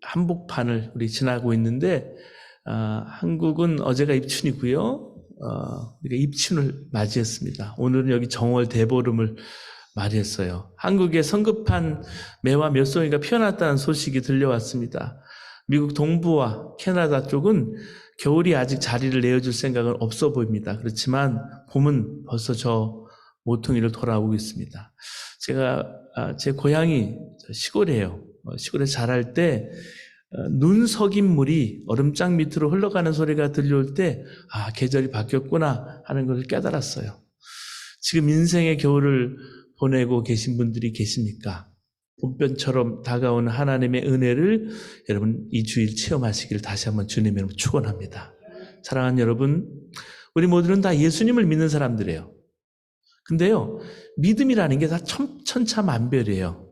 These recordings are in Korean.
한복판을 우리 지나고 있는데 한국은 어제가 입춘이고요. 우리가 입춘을 맞이했습니다. 오늘은 여기 정월 대보름을 맞이했어요. 한국의 성급한 매와 몇 송이가 피어났다는 소식이 들려왔습니다. 미국 동부와 캐나다 쪽은 겨울이 아직 자리를 내어줄 생각은 없어 보입니다. 그렇지만 봄은 벌써 저 모퉁이를 돌아오고 있습니다. 제가 제 고향이 시골이에요. 시골에 자랄 때 눈 석인 물이 얼음장 밑으로 흘러가는 소리가 들려올 때 계절이 바뀌었구나 하는 것을 깨달았어요. 지금 인생의 겨울을 보내고 계신 분들이 계십니까? 봄볕처럼 다가오는 하나님의 은혜를 여러분 이 주일 체험하시길 다시 한번 주님의 이름으로 축원합니다. 사랑하는 여러분, 우리 모두는 다 예수님을 믿는 사람들이에요. 근데요, 믿음이라는 게 다 천차만별이에요.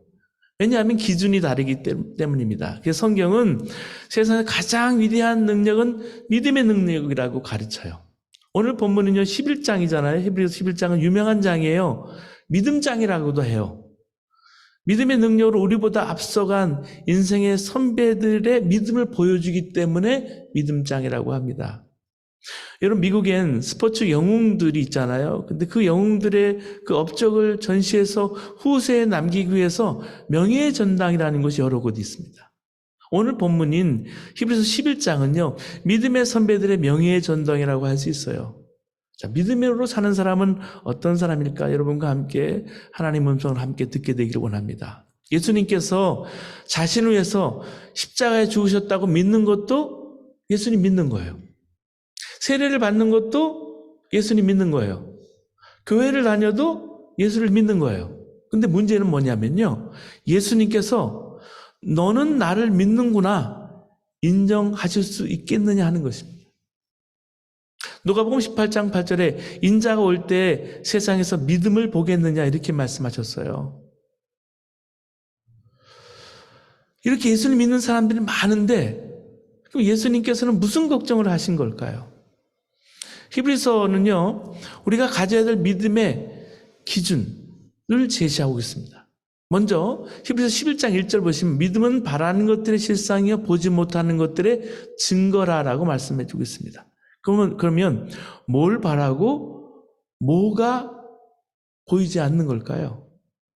왜냐하면 기준이 다르기 때문입니다. 그래서 성경은 세상의 가장 위대한 능력은 믿음의 능력이라고 가르쳐요. 오늘 본문은요 11장이잖아요. 히브리서 11장은 유명한 장이에요. 믿음장이라고도 해요. 믿음의 능력으로 우리보다 앞서간 인생의 선배들의 믿음을 보여주기 때문에 믿음장이라고 합니다. 여러분, 미국엔 스포츠 영웅들이 있잖아요. 근데 그 영웅들의 그 업적을 전시해서 후세에 남기기 위해서 명예의 전당이라는 것이 여러 곳 있습니다. 오늘 본문인 히브리서 11장은요, 믿음의 선배들의 명예의 전당이라고 할 수 있어요. 자, 믿음으로 사는 사람은 어떤 사람일까? 여러분과 함께 하나님의 음성을 함께 듣게 되기를 원합니다. 예수님께서 자신을 위해서 십자가에 죽으셨다고 믿는 것도 예수님 믿는 거예요. 세례를 받는 것도 예수님 믿는 거예요. 교회를 다녀도 예수를 믿는 거예요. 근데 문제는 뭐냐면요, 예수님께서 너는 나를 믿는구나 인정하실 수 있겠느냐 하는 것입니다. 누가복음 18장 8절에 인자가 올 때 세상에서 믿음을 보겠느냐 이렇게 말씀하셨어요. 이렇게 예수님 믿는 사람들이 많은데 그럼 예수님께서는 무슨 걱정을 하신 걸까요? 히브리서는요, 우리가 가져야 될 믿음의 기준을 제시하고 있습니다. 먼저 히브리서 11장 1절 보시면 믿음은 바라는 것들의 실상이요 보지 못하는 것들의 증거라라고 말씀해 주고 있습니다. 그러면 뭘 바라고 뭐가 보이지 않는 걸까요?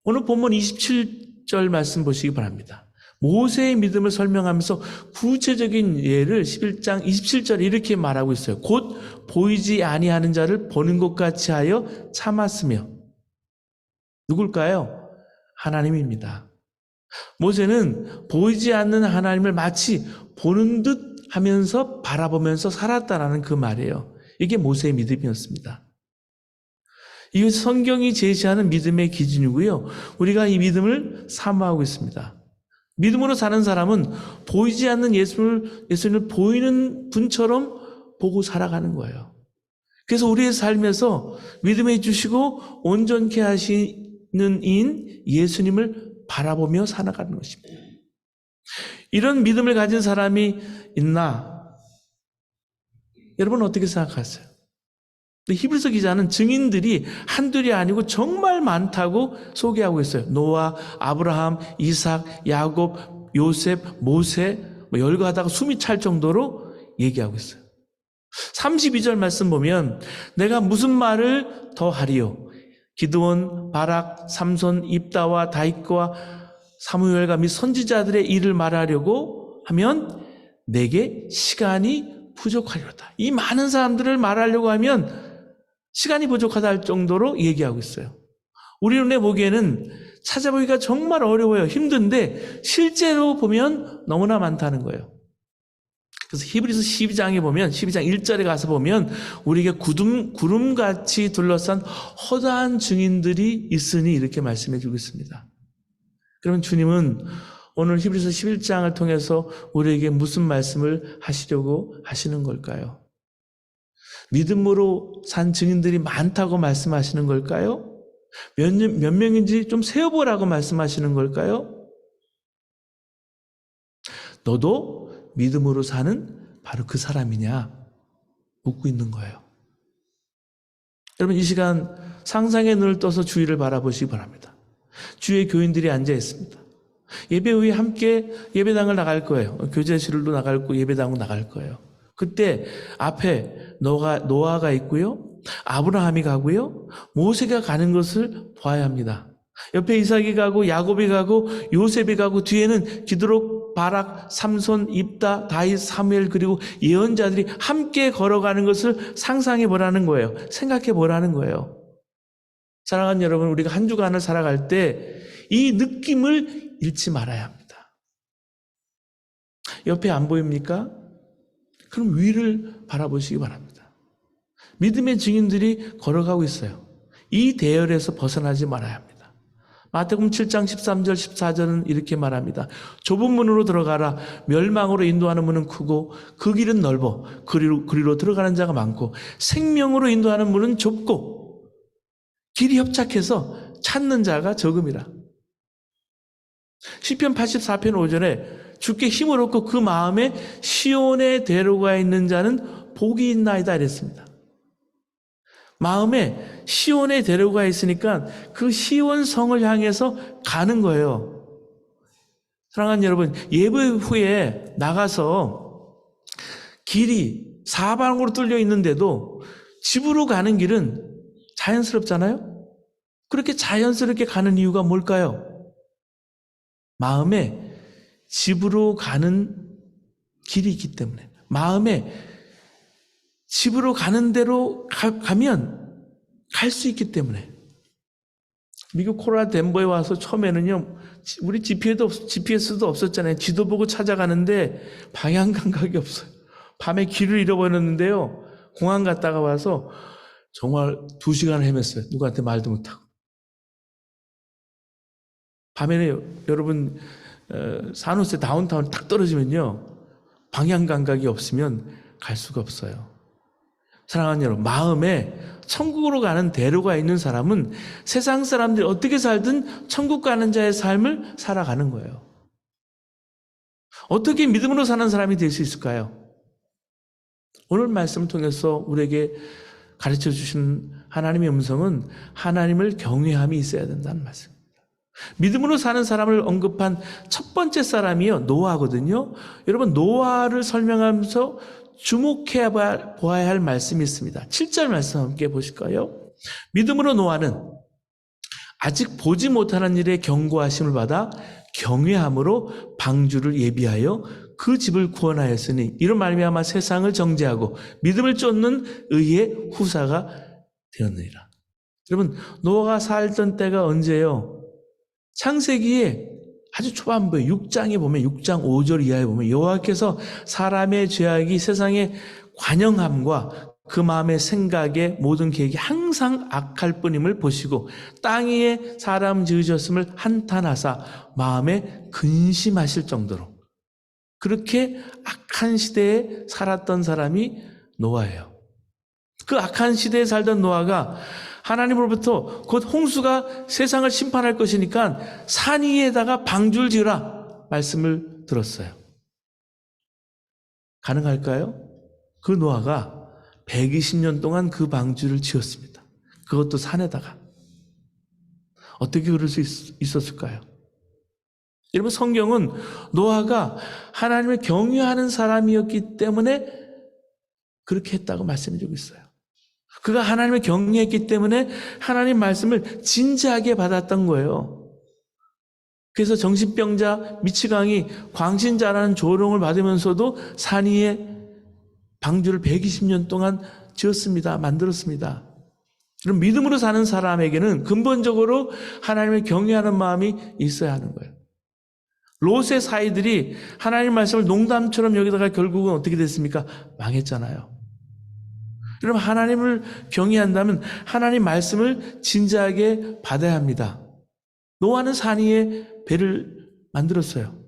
오늘 본문 27절 말씀 보시기 바랍니다. 모세의 믿음을 설명하면서 구체적인 예를 11장 27절에 이렇게 말하고 있어요. 곧 보이지 아니하는 자를 보는 것 같이 하여 참았으며. 누굴까요? 하나님입니다. 모세는 보이지 않는 하나님을 마치 보는 듯 하면서 바라보면서 살았다라는 그 말이에요. 이게 모세의 믿음이었습니다. 이것이 성경이 제시하는 믿음의 기준이고요. 우리가 이 믿음을 사모하고 있습니다. 믿음으로 사는 사람은 보이지 않는 예수님을 보이는 분처럼 보고 살아가는 거예요. 그래서 우리의 삶에서 믿음해 주시고 온전케 하시는 인 예수님을 바라보며 살아가는 것입니다. 이런 믿음을 가진 사람이 있나? 여러분 어떻게 생각하세요? 히브리서 기자는 증인들이 한둘이 아니고 정말 많다고 소개하고 있어요. 노아, 아브라함, 이삭, 야곱, 요셉, 모세 열거하다가 숨이 찰 정도로 얘기하고 있어요. 32절 말씀 보면 내가 무슨 말을 더 하리요? 기드온, 바락, 삼손, 입다와 다윗과 사무엘과 및 선지자들의 일을 말하려고 하면 내게 시간이 부족하리로다. 이 많은 사람들을 말하려고 하면 시간이 부족하다 할 정도로 얘기하고 있어요. 우리 눈에 보기에는 찾아보기가 정말 어려워요. 힘든데 실제로 보면 너무나 많다는 거예요. 그래서 히브리서 12장에 보면 12장 1절에 가서 보면 우리에게 구름같이 둘러싼 허다한 증인들이 있으니 이렇게 말씀해 주고 있습니다. 그러면 주님은 오늘 히브리서 11장을 통해서 우리에게 무슨 말씀을 하시려고 하시는 걸까요? 믿음으로 산 증인들이 많다고 말씀하시는 걸까요? 몇 명인지 좀 세어보라고 말씀하시는 걸까요? 너도 믿음으로 사는 바로 그 사람이냐? 묻고 있는 거예요. 여러분 이 시간 상상의 눈을 떠서 주위를 바라보시기 바랍니다. 주위에 교인들이 앉아 있습니다. 예배 후에 함께 예배당을 나갈 거예요. 교제실로 나갈 거, 예배당으로 나갈 거예요. 그때 앞에 노아가 있고요. 아브라함이 가고요. 모세가 가는 것을 봐야 합니다. 옆에 이삭이 가고 야곱이 가고 요셉이 가고 뒤에는 기드록, 바락, 삼손, 입다, 다윗, 사무엘 그리고 예언자들이 함께 걸어가는 것을 상상해 보라는 거예요. 생각해 보라는 거예요. 사랑하는 여러분, 우리가 한 주간을 살아갈 때 이 느낌을 잃지 말아야 합니다. 옆에 안 보입니까? 그럼 위를 바라보시기 바랍니다. 믿음의 증인들이 걸어가고 있어요. 이 대열에서 벗어나지 말아야 합니다. 마태복음 7장 13절 14절은 이렇게 말합니다. 좁은 문으로 들어가라. 멸망으로 인도하는 문은 크고 그 길은 넓어 그리로 들어가는 자가 많고 생명으로 인도하는 문은 좁고 길이 협착해서 찾는 자가 적음이라. 시편 84편 5절에 주께 힘을 얻고 그 마음에 시온에 데려가 있는 자는 복이 있나이다 이랬습니다. 마음에 시온에 데려가 있으니까 그 시온 성을 향해서 가는 거예요. 사랑하는 여러분, 예배 후에 나가서 길이 사방으로 뚫려 있는데도 집으로 가는 길은 자연스럽잖아요? 그렇게 자연스럽게 가는 이유가 뭘까요? 마음에 집으로 가는 길이 있기 때문에, 마음에 집으로 가는 대로 가면 갈 수 있기 때문에. 미국 콜로라도 덴버에 와서 처음에는요, 우리 GPS도 없었잖아요. 지도 보고 찾아가는데 방향 감각이 없어요. 밤에 길을 잃어버렸는데요, 공항 갔다가 와서 정말 2시간을 헤맸어요. 누구한테 말도 못하고. 밤에는 여러분 산호세 다운타운 딱 떨어지면요, 방향 감각이 없으면 갈 수가 없어요. 사랑하는 여러분, 마음에 천국으로 가는 대로가 있는 사람은 세상 사람들이 어떻게 살든 천국 가는 자의 삶을 살아가는 거예요. 어떻게 믿음으로 사는 사람이 될 수 있을까요? 오늘 말씀을 통해서 우리에게 가르쳐 주신 하나님의 음성은 하나님을 경외함이 있어야 된다는 말씀입니다. 믿음으로 사는 사람을 언급한 첫 번째 사람이요, 노아거든요. 여러분, 노아를 설명하면서 주목해 보아야 할 말씀이 있습니다. 7절 말씀 함께 보실까요? 믿음으로 노아는 아직 보지 못하는 일에 경고하심을 받아 경외함으로 방주를 예비하여 그 집을 구원하였으니 이로 말미암아 세상을 정죄하고 믿음을 쫓는 의의 후사가 되었느니라. 여러분, 노아가 살던 때가 언제예요? 창세기에 아주 초반부에 6장에 보면 6장 5절 이하에 보면 여호와께서 사람의 죄악이 세상의 관영함과 그 마음의 생각의 모든 계획이 항상 악할 뿐임을 보시고 땅 위에 사람 지으셨음을 한탄하사 마음에 근심하실 정도로 그렇게 악한 시대에 살았던 사람이 노아예요. 그 악한 시대에 살던 노아가 하나님으로부터 곧 홍수가 세상을 심판할 것이니까 산 위에다가 방주를 지으라 말씀을 들었어요. 가능할까요? 그 노아가 120년 동안 그 방주를 지었습니다. 그것도 산에다가. 어떻게 그럴 수 있었을까요? 여러분, 성경은 노아가 하나님을 경외하는 사람이었기 때문에 그렇게 했다고 말씀해주고 있어요. 그가 하나님을 경외했기 때문에 하나님 말씀을 진지하게 받았던 거예요. 그래서 정신병자 미치광이 광신자라는 조롱을 받으면서도 산 위에 방주를 120년 동안 지었습니다. 만들었습니다. 그럼 믿음으로 사는 사람에게는 근본적으로 하나님을 경외하는 마음이 있어야 하는 거예요. 롯의 사이들이 하나님 말씀을 농담처럼 여기다가 결국은 어떻게 됐습니까? 망했잖아요. 여러분, 하나님을 경외한다면 하나님 말씀을 진지하게 받아야 합니다. 노아는 산 위에 배를 만들었어요.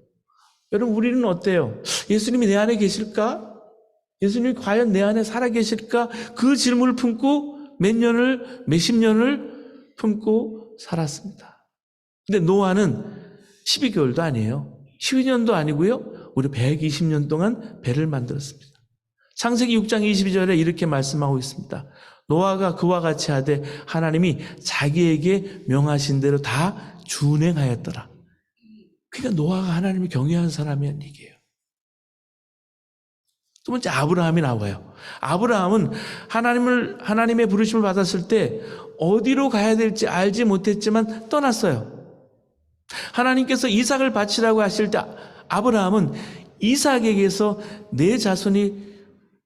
여러분, 우리는 어때요? 예수님이 내 안에 계실까? 예수님이 과연 내 안에 살아 계실까? 그 질문을 품고 몇십 년을 품고 살았습니다. 근데 노아는 12개월도 아니에요. 12년도 아니고요. 우리 120년 동안 배를 만들었습니다. 창세기 6장 22절에 이렇게 말씀하고 있습니다. 노아가 그와 같이 하되 하나님이 자기에게 명하신 대로 다 준행하였더라. 그러니까 노아가 하나님을 경외한 사람이란 얘기예요. 두 번째 아브라함이 나와요. 아브라함은 하나님의 부르심을 받았을 때 어디로 가야 될지 알지 못했지만 떠났어요. 하나님께서 이삭을 바치라고 하실 때 아브라함은 이삭에게서 내 자손이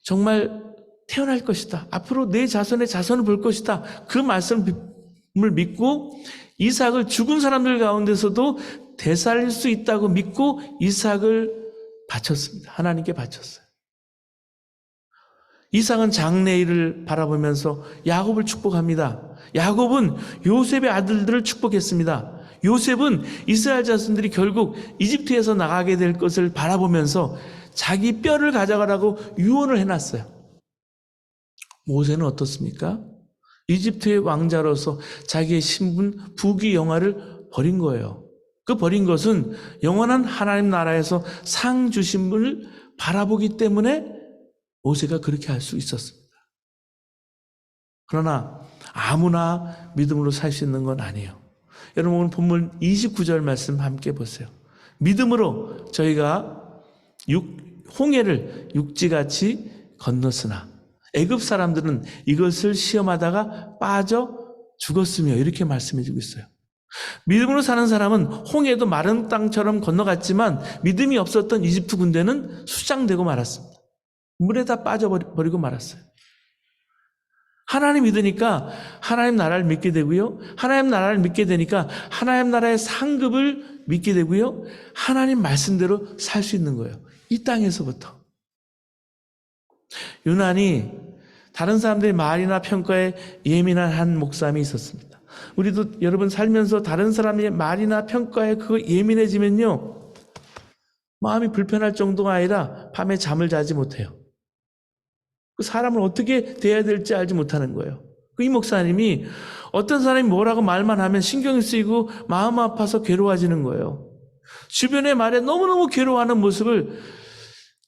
정말 태어날 것이다. 앞으로 내 자손의 자손을 볼 것이다. 그 말씀을 믿고 이삭을 죽은 사람들 가운데서도 되살릴 수 있다고 믿고 이삭을 바쳤습니다. 하나님께 바쳤어요. 이삭은 장래일을 바라보면서 야곱을 축복합니다. 야곱은 요셉의 아들들을 축복했습니다. 요셉은 이스라엘 자손들이 결국 이집트에서 나가게 될 것을 바라보면서 자기 뼈를 가져가라고 유언을 해놨어요. 모세는 어떻습니까? 이집트의 왕자로서 자기의 신분, 부귀, 영화를 버린 거예요. 그 버린 것은 영원한 하나님 나라에서 상 주신 분을 바라보기 때문에 모세가 그렇게 할 수 있었습니다. 그러나 아무나 믿음으로 살 수 있는 건 아니에요. 여러분 오늘 본문 29절 말씀 함께 보세요. 믿음으로 저희가 홍해를 육지같이 건넜으나 애굽 사람들은 이것을 시험하다가 빠져 죽었으며 이렇게 말씀해 주고 있어요. 믿음으로 사는 사람은 홍해도 마른 땅처럼 건너갔지만 믿음이 없었던 이집트 군대는 수장되고 말았습니다. 물에 다 빠져버리고 말았어요. 하나님 믿으니까 하나님 나라를 믿게 되고요. 하나님 나라를 믿게 되니까 하나님 나라의 상급을 믿게 되고요. 하나님 말씀대로 살 수 있는 거예요. 이 땅에서부터. 유난히 다른 사람들의 말이나 평가에 예민한 한 목사님이 있었습니다. 우리도 여러분 살면서 다른 사람의 말이나 평가에 그거 예민해지면요. 마음이 불편할 정도가 아니라 밤에 잠을 자지 못해요. 그 사람을 어떻게 대해야 될지 알지 못하는 거예요. 이 목사님이 어떤 사람이 뭐라고 말만 하면 신경이 쓰이고 마음 아파서 괴로워지는 거예요. 주변의 말에 너무너무 괴로워하는 모습을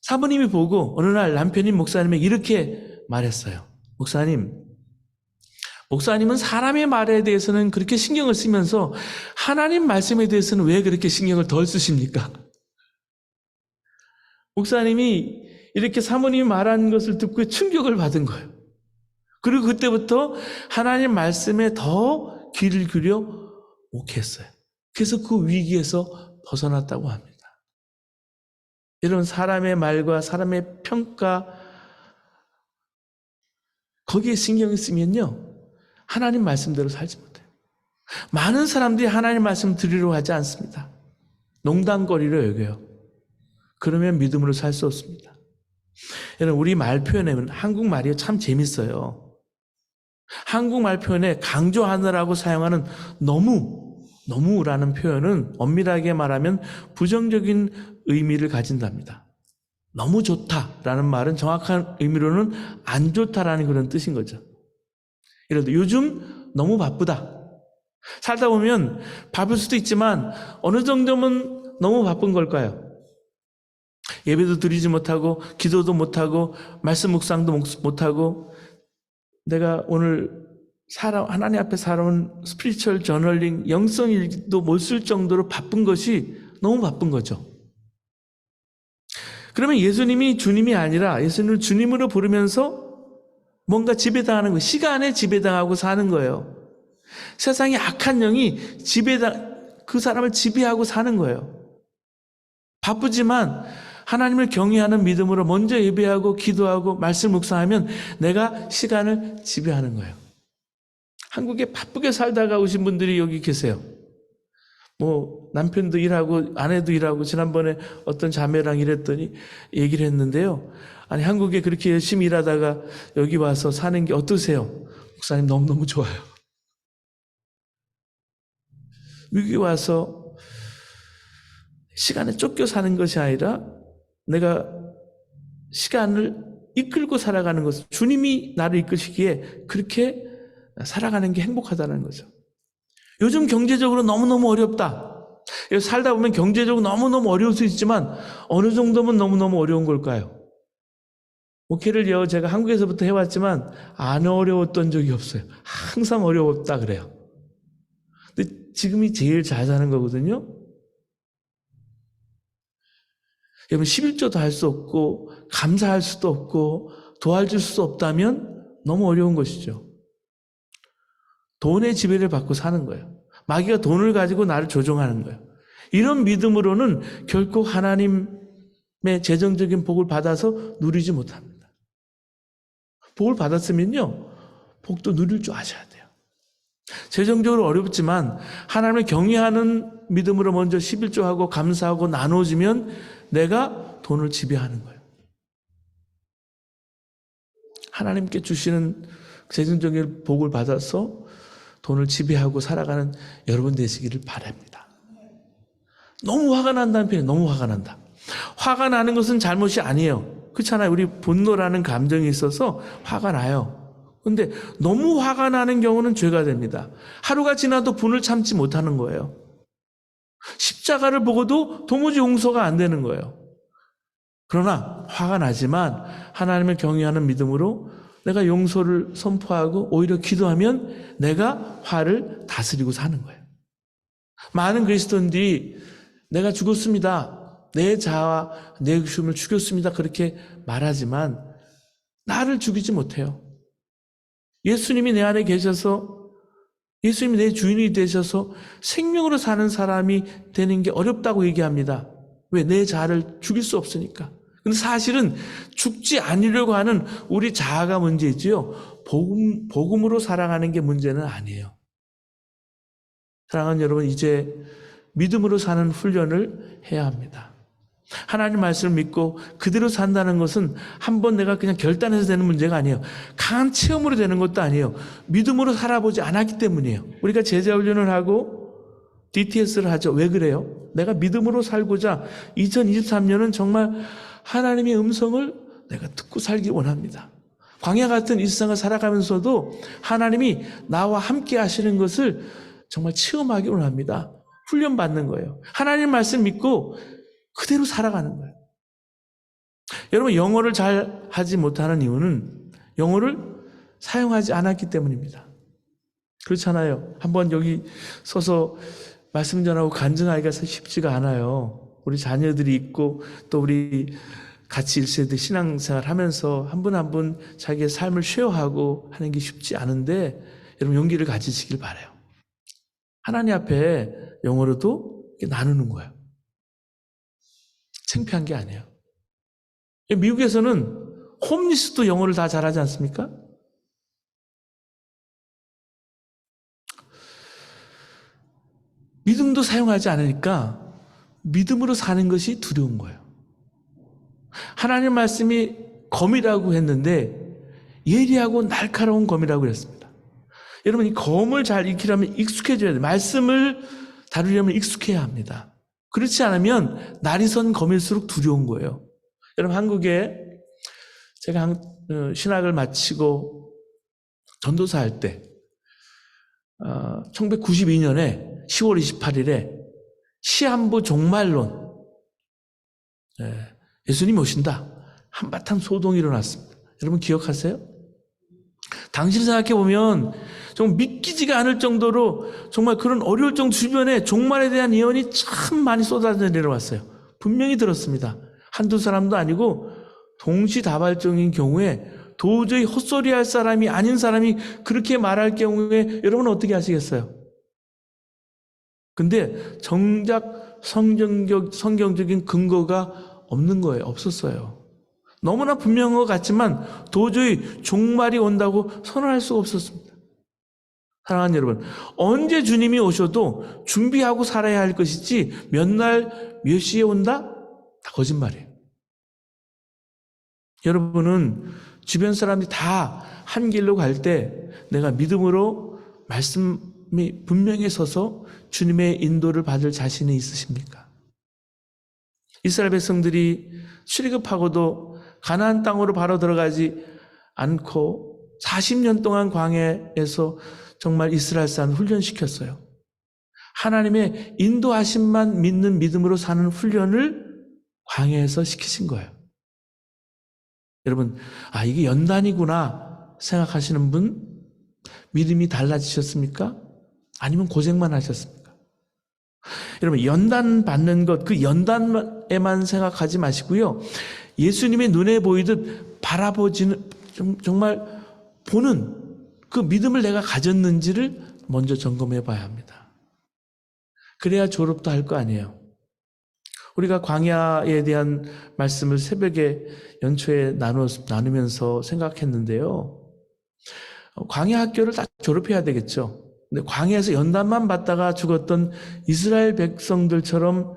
사모님이 보고 어느 날 남편인 목사님에게 이렇게 말했어요. 목사님은 사람의 말에 대해서는 그렇게 신경을 쓰면서 하나님 말씀에 대해서는 왜 그렇게 신경을 덜 쓰십니까? 목사님이 이렇게 사모님이 말한 것을 듣고 충격을 받은 거예요. 그리고 그때부터 하나님 말씀에 더 귀를 기울여 목했어요. 그래서 그 위기에서 벗어났다고 합니다. 이런 사람의 말과 사람의 평가 거기에 신경을 쓰면요 하나님 말씀대로 살지 못해요. 많은 사람들이 하나님 말씀 들으려고 하지 않습니다. 농담거리로 여겨요. 그러면 믿음으로 살 수 없습니다. 여러분 우리 말 표현에 한국말이 참 재밌어요. 한국말 표현에 강조하느라고 사용하는 너무라는 표현은 엄밀하게 말하면 부정적인 의미를 가진답니다. 너무 좋다라는 말은 정확한 의미로는 안 좋다라는 그런 뜻인 거죠. 예를 들어 요즘 너무 바쁘다. 살다 보면 바쁠 수도 있지만 어느 정도면 너무 바쁜 걸까요? 예배도 드리지 못하고 기도도 못하고 말씀 묵상도 못하고 내가 오늘 하나님 앞에 살아온 스피리추얼 저널링 영성 일기도 못 쓸 정도로 바쁜 것이 너무 바쁜 거죠. 그러면 예수님이 주님이 아니라 예수님을 주님으로 부르면서 뭔가 지배당하는 거예요. 시간에 지배당하고 사는 거예요. 세상에 악한 영이 그 사람을 지배하고 사는 거예요. 바쁘지만 하나님을 경외하는 믿음으로 먼저 예배하고 기도하고 말씀 묵상하면 내가 시간을 지배하는 거예요. 한국에 바쁘게 살다가 오신 분들이 여기 계세요. 남편도 일하고 아내도 일하고 지난번에 어떤 자매랑 일했더니 얘기를 했는데요. 아니 한국에 그렇게 열심히 일하다가 여기 와서 사는 게 어떠세요? 목사님 너무너무 좋아요. 여기 와서 시간에 쫓겨 사는 것이 아니라 내가 시간을 이끌고 살아가는 것은 주님이 나를 이끄시기에 그렇게 살아가는 게 행복하다는 거죠. 요즘 경제적으로 너무너무 어렵다. 살다 보면 경제적으로 너무너무 어려울 수 있지만 어느 정도면 너무너무 어려운 걸까요? 목회를 제가 한국에서부터 해왔지만 안 어려웠던 적이 없어요. 항상 어려웠다 그래요. 근데 지금이 제일 잘 사는 거거든요. 여러분 11조도 할 수 없고 감사할 수도 없고 도와줄 수 없다면 너무 어려운 것이죠. 돈의 지배를 받고 사는 거예요. 마귀가 돈을 가지고 나를 조종하는 거예요. 이런 믿음으로는 결코 하나님의 재정적인 복을 받아서 누리지 못합니다. 복을 받았으면요, 복도 누릴 줄 아셔야 돼요. 재정적으로 어렵지만 하나님을 경외하는 믿음으로 먼저 11조하고 감사하고 나눠주면 내가 돈을 지배하는 거예요. 하나님께 주시는 재정적인 복을 받아서 돈을 지배하고 살아가는 여러분 되시기를 바랍니다. 너무 화가 난다는 표현이 너무 화가 난다. 화가 나는 것은 잘못이 아니에요. 그렇잖아요. 우리 분노라는 감정이 있어서 화가 나요. 그런데 너무 화가 나는 경우는 죄가 됩니다. 하루가 지나도 분을 참지 못하는 거예요. 십자가를 보고도 도무지 용서가 안 되는 거예요. 그러나 화가 나지만 하나님을 경외하는 믿음으로 내가 용서를 선포하고 오히려 기도하면 내가 화를 다스리고 사는 거예요. 많은 그리스도인들이 내가 죽었습니다. 내 자아와 내 욕심을 죽였습니다. 그렇게 말하지만 나를 죽이지 못해요. 예수님이 내 안에 계셔서 예수님이 내 주인이 되셔서 생명으로 사는 사람이 되는 게 어렵다고 얘기합니다. 왜? 내 자아를 죽일 수 없으니까. 근데 사실은 죽지 않으려고 하는 우리 자아가 문제이지요. 복음으로 살아가는 게 문제는 아니에요. 사랑하는 여러분, 이제 믿음으로 사는 훈련을 해야 합니다. 하나님 말씀을 믿고 그대로 산다는 것은 한번 내가 그냥 결단해서 되는 문제가 아니에요. 강한 체험으로 되는 것도 아니에요. 믿음으로 살아보지 않았기 때문이에요. 우리가 제자훈련을 하고 DTS를 하죠. 왜 그래요? 내가 믿음으로 살고자 2023년은 정말 하나님의 음성을 내가 듣고 살기 원합니다. 광야 같은 일상을 살아가면서도 하나님이 나와 함께 하시는 것을 정말 체험하기 원합니다. 훈련받는 거예요. 하나님 말씀 믿고 그대로 살아가는 거예요. 여러분, 영어를 잘 하지 못하는 이유는 영어를 사용하지 않았기 때문입니다. 그렇잖아요. 한번 여기 서서 말씀 전하고 간증하기가 쉽지가 않아요. 우리 자녀들이 있고 또 우리 같이 1세대 신앙생활 하면서 한 분 한 분 자기의 삶을 쉐어하고 하는 게 쉽지 않은데 여러분 용기를 가지시길 바라요. 하나님 앞에 영어로도 나누는 거예요. 창피한 게 아니에요. 미국에서는 홈리스도 영어를 다 잘하지 않습니까? 믿음도 사용하지 않으니까 믿음으로 사는 것이 두려운 거예요. 하나님 말씀이 검이라고 했는데 예리하고 날카로운 검이라고 그랬습니다. 여러분, 이 검을 잘 익히려면 익숙해져야 돼요. 말씀을 다루려면 익숙해야 합니다. 그렇지 않으면 날이 선 검일수록 두려운 거예요. 여러분, 한국에 제가 신학을 마치고 전도사 할 때 1992년에 10월 28일에 시한부 종말론, 예수님이 오신다, 한바탕 소동이 일어났습니다. 여러분 기억하세요? 당시를 생각해보면 정말 믿기지가 않을 정도로 정말 그런 어려울 정도 주변에 종말에 대한 예언이 참 많이 쏟아져 내려왔어요. 분명히 들었습니다. 한두 사람도 아니고 동시다발적인 경우에 도저히 헛소리할 사람이 아닌 사람이 그렇게 말할 경우에 여러분은 어떻게 하시겠어요? 근데 정작 성경적인 근거가 없는 거예요. 없었어요. 너무나 분명한 것 같지만 도저히 종말이 온다고 선언할 수가 없었습니다. 사랑하는 여러분, 언제 주님이 오셔도 준비하고 살아야 할 것이지 몇 날 몇 시에 온다? 다 거짓말이에요. 여러분은 주변 사람들이 다 한 길로 갈 때 내가 믿음으로 말씀이 분명히 서서 주님의 인도를 받을 자신이 있으십니까? 이스라엘 백성들이 출애굽하고도 가나안 땅으로 바로 들어가지 않고 40년 동안 광야에서 정말 이스라엘 사람 훈련시켰어요. 하나님의 인도하심만 믿는 믿음으로 사는 훈련을 광야에서 시키신 거예요. 여러분, 이게 연단이구나 생각하시는 분, 믿음이 달라지셨습니까? 아니면 고생만 하셨습니까? 여러분, 연단 받는 것, 그 연단에만 생각하지 마시고요. 예수님의 눈에 보이듯 바라보지는, 정말 보는 그 믿음을 내가 가졌는지를 먼저 점검해 봐야 합니다. 그래야 졸업도 할 거 아니에요. 우리가 광야에 대한 말씀을 새벽에 연초에 나누면서 생각했는데요. 광야 학교를 다 졸업해야 되겠죠. 근데 광야에서 연단만 받다가 죽었던 이스라엘 백성들처럼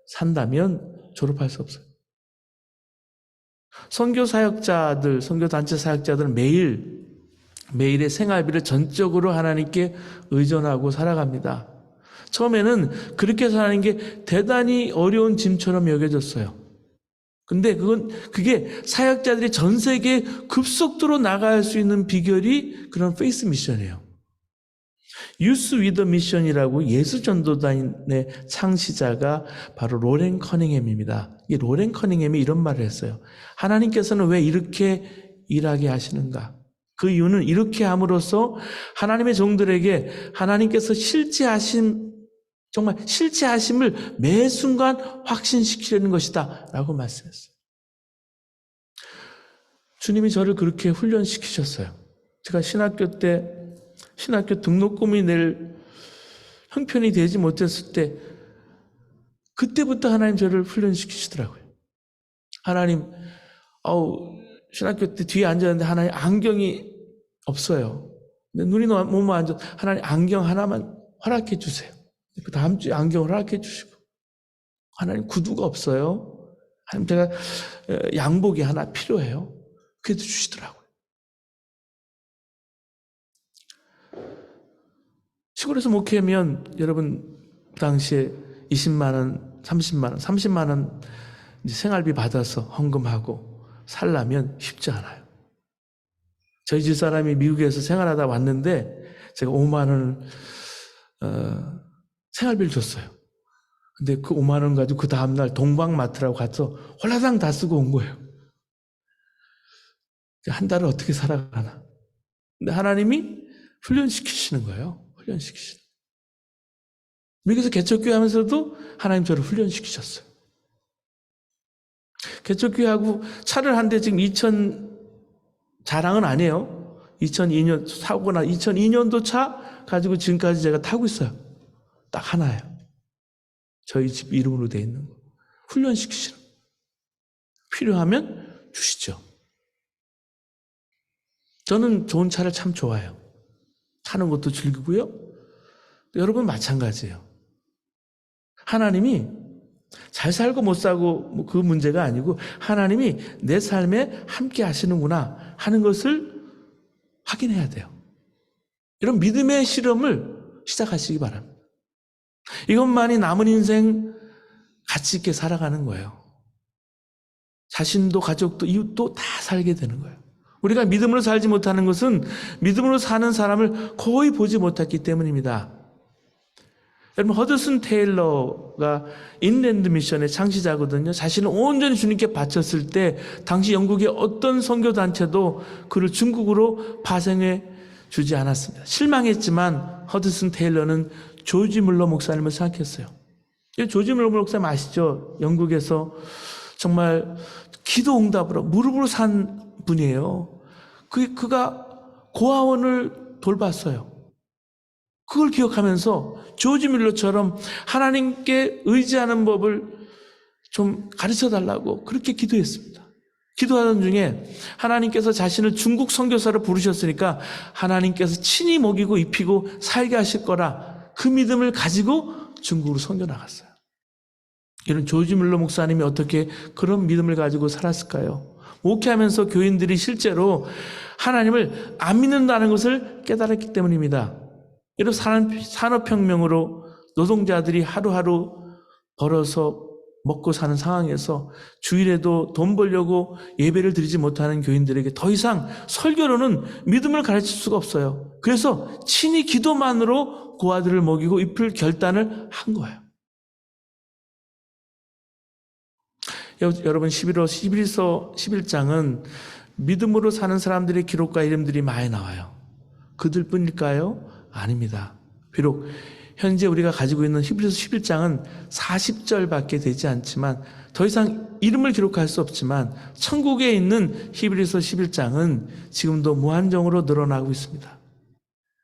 산다면 졸업할 수 없어요. 선교 사역자들, 선교 단체 사역자들은 매일의 생활비를 전적으로 하나님께 의존하고 살아갑니다. 처음에는 그렇게 사는 게 대단히 어려운 짐처럼 여겨졌어요. 근데 그게 사역자들이 전 세계에 급속도로 나갈 수 있는 비결이 그런 페이스 미션이에요. 유스 위더 미션이라고 예수 전도단의 창시자가 바로 로렌 커닝햄입니다. 이 로렌 커닝햄이 이런 말을 했어요. 하나님께서는 왜 이렇게 일하게 하시는가? 그 이유는 이렇게 함으로써 하나님의 종들에게 하나님께서 정말 실체하심을 매 순간 확신시키려는 것이다 라고 말씀했어요. 주님이 저를 그렇게 훈련시키셨어요. 제가 신학교 등록금이 낼 형편이 되지 못했을 때 그때부터 하나님 저를 훈련시키시더라고요. 하나님, 신학교 때 뒤에 앉았는데 하나님 안경이 없어요. 눈이 너무 안 좋아. 하나님 안경 하나만 허락해 주세요. 그 다음 주에 안경을 허락해 주시고, 하나님 구두가 없어요. 하나님 제가 양복이 하나 필요해요. 그래도 주시더라고요. 시골에서 목회하면 여러분 당시에 20만 원, 30만 원, 30만 원 생활비 받아서 헌금하고 살려면 쉽지 않아요. 저희 집사람이 미국에서 생활하다 왔는데 제가 5만 원을 생활비를 줬어요. 근데 그 5만 원 가지고 그 다음날 동방마트라고 가서 홀라당 다 쓰고 온 거예요. 한 달을 어떻게 살아가나. 근데 하나님이 훈련시키시는 거예요. 훈련시키시는. 미국에서 개척교회 하면서도 하나님 저를 훈련시키셨어요. 개척교회하고 차를 한 대 지금 자랑은 아니에요. 2002년 사고 나 2002년도 차 가지고 지금까지 제가 타고 있어요. 딱 하나예요. 저희 집 이름으로 돼 있는 거. 훈련시키시는. 필요하면 주시죠. 저는 좋은 차를 참 좋아해요. 타는 것도 즐기고요. 여러분 마찬가지예요. 하나님이 잘 살고 못 살고 그 문제가 아니고 하나님이 내 삶에 함께 하시는구나 하는 것을 확인해야 돼요. 이런 믿음의 실험을 시작하시기 바랍니다. 이것만이 남은 인생 가치 있게 살아가는 거예요. 자신도 가족도 이웃도 다 살게 되는 거예요. 우리가 믿음으로 살지 못하는 것은 믿음으로 사는 사람을 거의 보지 못했기 때문입니다. 여러분, 허드슨 테일러가 인랜드 미션의 창시자거든요. 자신을 온전히 주님께 바쳤을 때 당시 영국의 어떤 선교단체도 그를 중국으로 파송해 주지 않았습니다. 실망했지만 허드슨 테일러는 조지 물러 목사님을 생각했어요. 조지 물러 목사님 아시죠? 영국에서 정말 기도 응답으로 무릎으로 산 분이에요. 그가 고아원을 돌봤어요. 그걸 기억하면서 조지 밀러처럼 하나님께 의지하는 법을 좀 가르쳐달라고 그렇게 기도했습니다. 기도하던 중에 하나님께서 자신을 중국 선교사로 부르셨으니까 하나님께서 친히 먹이고 입히고 살게 하실 거라 그 믿음을 가지고 중국으로 선교 나갔어요. 이런 조지 밀러 목사님이 어떻게 그런 믿음을 가지고 살았을까요? 목회하면서 교인들이 실제로 하나님을 안 믿는다는 것을 깨달았기 때문입니다. 여러분, 산업혁명으로 노동자들이 하루하루 벌어서 먹고 사는 상황에서 주일에도 돈 벌려고 예배를 드리지 못하는 교인들에게 더 이상 설교로는 믿음을 가르칠 수가 없어요. 그래서 친히 기도만으로 고아들을 먹이고 입힐 결단을 한 거예요. 여러분, 11서 11장은 믿음으로 사는 사람들의 기록과 이름들이 많이 나와요. 그들뿐일까요? 아닙니다. 비록 현재 우리가 가지고 있는 히브리서 11장은 40절밖에 되지 않지만 더 이상 이름을 기록할 수 없지만 천국에 있는 히브리서 11장은 지금도 무한정으로 늘어나고 있습니다.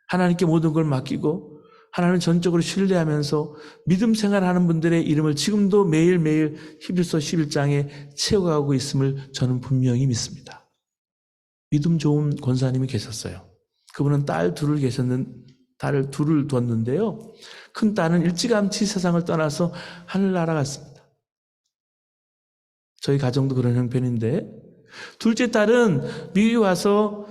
하나님께 모든 걸 맡기고 하나님을 전적으로 신뢰하면서 믿음 생활하는 분들의 이름을 지금도 매일매일 히브리서 11장에 채워가고 있음을 저는 분명히 믿습니다. 믿음 좋은 권사님이 계셨어요. 그분은 딸을 둘을 뒀는데요. 큰 딸은 일찌감치 세상을 떠나서 하늘나라 갔습니다. 저희 가정도 그런 형편인데 둘째 딸은 미국에 와서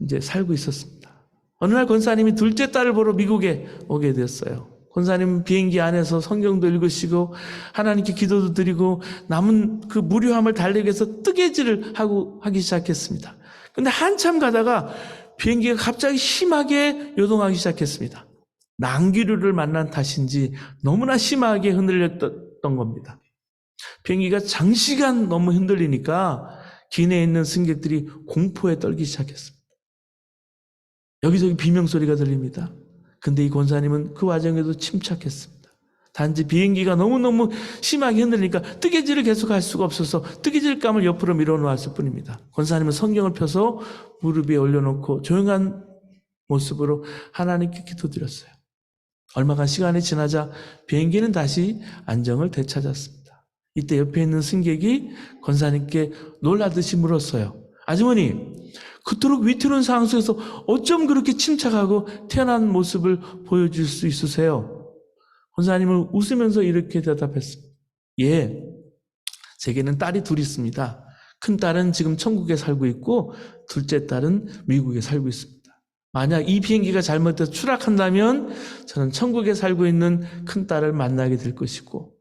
이제 살고 있었습니다. 어느 날 권사님이 둘째 딸을 보러 미국에 오게 되었어요. 권사님은 비행기 안에서 성경도 읽으시고 하나님께 기도도 드리고 남은 그 무료함을 달래기 위해서 뜨개질을 하기 시작했습니다. 근데 한참 가다가 비행기가 갑자기 심하게 요동하기 시작했습니다. 난기류를 만난 탓인지 너무나 심하게 흔들렸던 겁니다. 비행기가 장시간 너무 흔들리니까 기내에 있는 승객들이 공포에 떨기 시작했습니다. 여기저기 비명소리가 들립니다. 근데 이 권사님은 그 와중에도 침착했습니다. 단지 비행기가 너무너무 심하게 흔들리니까 뜨개질을 계속 할 수가 없어서 뜨개질감을 옆으로 밀어놓았을 뿐입니다. 권사님은 성경을 펴서 무릎 위에 올려놓고 조용한 모습으로 하나님께 기도드렸어요. 얼마간 시간이 지나자 비행기는 다시 안정을 되찾았습니다. 이때 옆에 있는 승객이 권사님께 놀라듯이 물었어요. 아주머니, 그토록 위태로운 상황 속에서 어쩜 그렇게 침착하고 태어난 모습을 보여줄 수 있으세요? 권사님은 웃으면서 이렇게 대답했습니다. 예, 제게는 딸이 둘 있습니다. 큰 딸은 지금 천국에 살고 있고 둘째 딸은 미국에 살고 있습니다. 만약 이 비행기가 잘못해서 추락한다면 저는 천국에 살고 있는 큰 딸을 만나게 될 것이고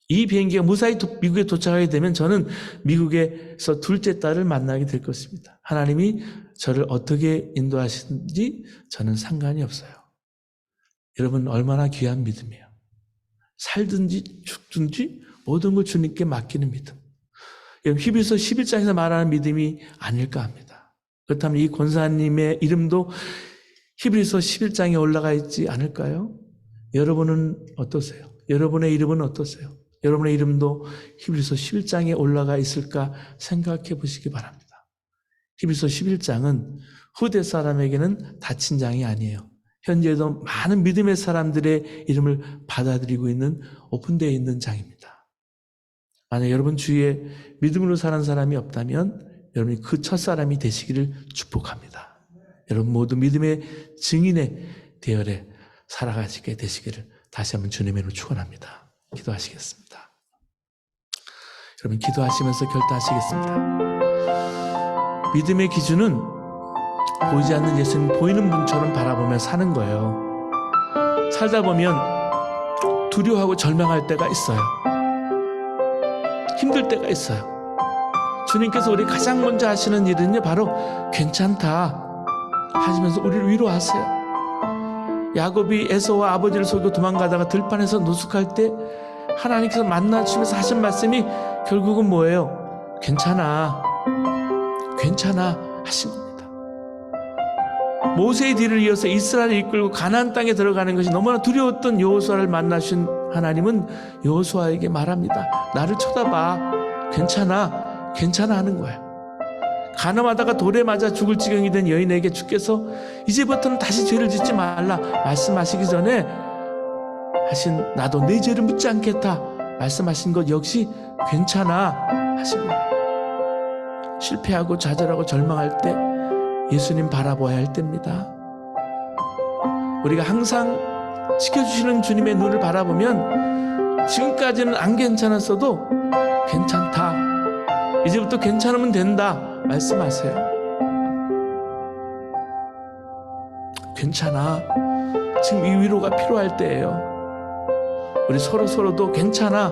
이 비행기가 무사히 미국에 도착하게 되면 저는 미국에서 둘째 딸을 만나게 될 것입니다. 하나님이 저를 어떻게 인도하시는지 저는 상관이 없어요. 여러분 얼마나 귀한 믿음이에요. 살든지 죽든지 모든 걸 주님께 맡기는 믿음. 여러분 히브리서 11장에서 말하는 믿음이 아닐까 합니다. 그렇다면 이 권사님의 이름도 히브리서 11장에 올라가 있지 않을까요? 여러분은 어떠세요? 여러분의 이름은 어떠세요? 여러분의 이름도 히브리서 11장에 올라가 있을까 생각해 보시기 바랍니다. 히브리서 11장은 후대 사람에게는 닫힌 장이 아니에요. 현재도 많은 믿음의 사람들의 이름을 받아들이고 있는 오픈되어 있는 장입니다. 만약 여러분 주위에 믿음으로 사는 사람이 없다면 여러분이 그 첫사람이 되시기를 축복합니다. 여러분 모두 믿음의 증인의 대열에 살아가시게 되시기를 다시 한번 주님의 이름으로 축원합니다. 기도하시겠습니다. 여러분 기도하시면서 결단하시겠습니다. 믿음의 기준은 보이지 않는 예수님 보이는 분처럼 바라보며 사는 거예요. 살다 보면 두려워하고 절망할 때가 있어요. 힘들 때가 있어요. 주님께서 우리 가장 먼저 하시는 일은요 바로 괜찮다 하시면서 우리를 위로하세요. 야곱이 에서와 아버지를 속이고 도망가다가 들판에서 노숙할 때 하나님께서 만나주시면서 하신 말씀이 결국은 뭐예요? 괜찮아 하신 겁니다. 모세의 뒤를 이어서 이스라엘을 이끌고 가나안 땅에 들어가는 것이 너무나 두려웠던 여호수아를 만나신 하나님은 여호수아에게 말합니다. 나를 쳐다봐. 괜찮아 하는 거예요. 간음하다가 돌에 맞아 죽을 지경이 된 여인에게 주께서 이제부터는 다시 죄를 짓지 말라 말씀하시기 전에 하신 나도 내 죄를 묻지 않겠다 말씀하신 것 역시 괜찮아 하신 거예요. 실패하고 좌절하고 절망할 때 예수님 바라봐야 할 때입니다. 우리가 항상 지켜주시는 주님의 눈을 바라보면 지금까지는 안 괜찮았어도 괜찮다. 이제부터 괜찮으면 된다. 말씀하세요. 괜찮아. 지금 이 위로가 필요할 때예요. 우리 서로도 괜찮아.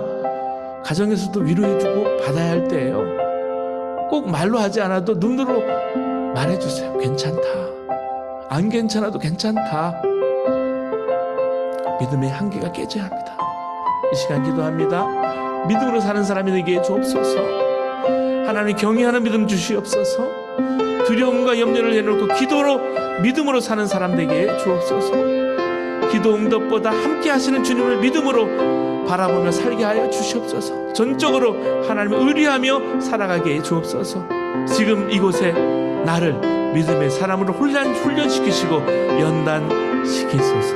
가정에서도 위로해주고 받아야 할 때예요. 꼭 말로 하지 않아도 눈으로 말해주세요. 괜찮다. 안 괜찮아도 괜찮다. 믿음의 한계가 깨져야 합니다. 이 시간 기도합니다. 믿음으로 사는 사람이 되게 주옵소서. 하나님 경외하는 믿음 주시옵소서. 두려움과 염려를 내놓고 기도로 믿음으로 사는 사람 되게 주옵소서. 기도 응답보다 함께 하시는 주님을 믿음으로 바라보며 살게 하여 주시옵소서. 전적으로 하나님을 의뢰하며 살아가게 해 주옵소서. 지금 이곳에 나를 믿음의 사람으로 훈련시키시고 연단시키소서.